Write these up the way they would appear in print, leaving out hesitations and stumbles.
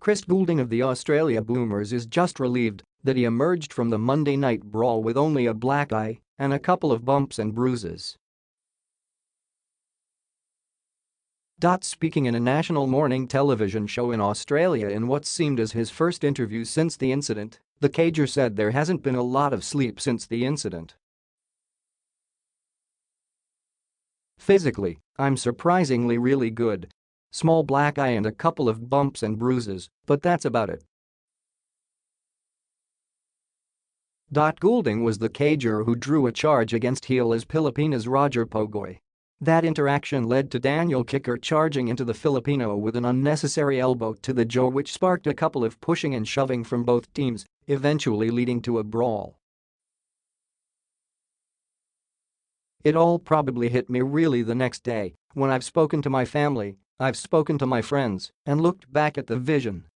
Chris Goulding of the Australia Boomers is just relieved that he emerged from the Monday night brawl with only a black eye and a couple of bumps and bruises. Speaking in a national morning television show in Australia in what seemed as his first interview since the incident, the cager said there hasn't been a lot of sleep since the incident. "Physically, I'm surprisingly really good. Small black eye and a couple of bumps and bruises, but that's about it." Goulding was the cager who drew a charge against Gilas Pilipinas Roger Pogoy. That interaction led to Daniel Kickert charging into the Filipino with an unnecessary elbow to the jaw, which sparked a couple of pushing and shoving from both teams, eventually leading to a brawl. "It all probably hit me really the next day when I've spoken to my family, I've spoken to my friends, and looked back at the vision.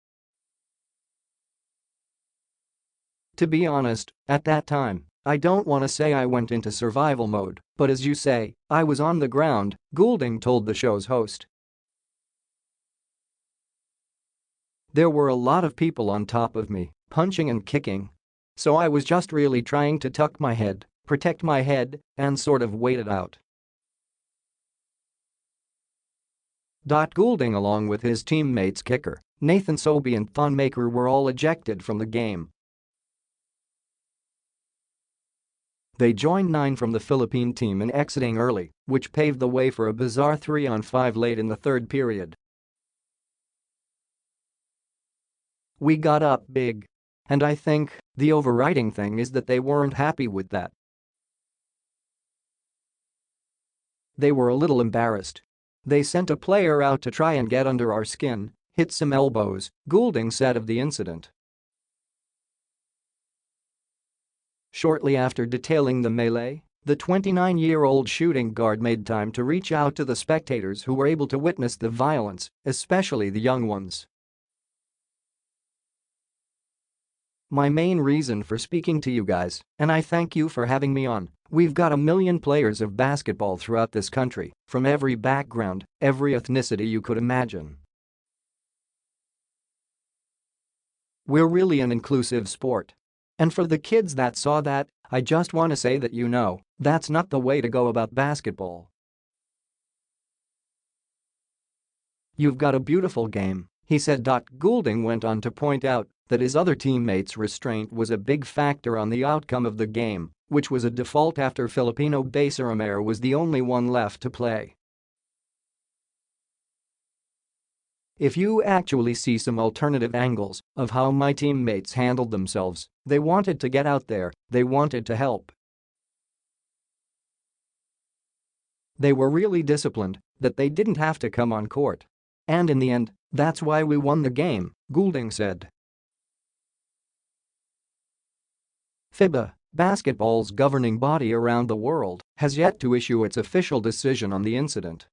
To be honest, at that time, I don't want to say I went into survival mode, but as you say, I was on the ground," Goulding told the show's host. "There were a lot of people on top of me, punching and kicking. So I was just really trying to tuck my head, protect my head, and sort of wait it out." Goulding, along with his teammates kicker Nathan Sobey and Thonmaker, were all ejected from the game. They joined 9 from the Philippine team in exiting early, which paved the way for a bizarre 3-on-5 late in the third period. "We got up big. And I think the overriding thing is that they weren't happy with that. They were a little embarrassed. They sent a player out to try and get under our skin, hit some elbows," Goulding said of the incident. Shortly after detailing the melee, the 29-year-old shooting guard made time to reach out to the spectators who were able to witness the violence, especially the young ones. "My main reason for speaking to you guys, and I thank you for having me on, we've got 1 million players of basketball throughout this country, from every background, every ethnicity you could imagine. We're really an inclusive sport. And for the kids that saw that, I just want to say that that's not the way to go about basketball. You've got a beautiful game," he said. Goulding went on to point out that his other teammates' restraint was a big factor on the outcome of the game, which was a default after Filipino Baser was the only one left to play. "If you actually see some alternative angles of how my teammates handled themselves, they wanted to get out there, they wanted to help. They were really disciplined that they didn't have to come on court. And in the end, that's why we won the game," Goulding said. FIBA, basketball's governing body around the world, has yet to issue its official decision on the incident.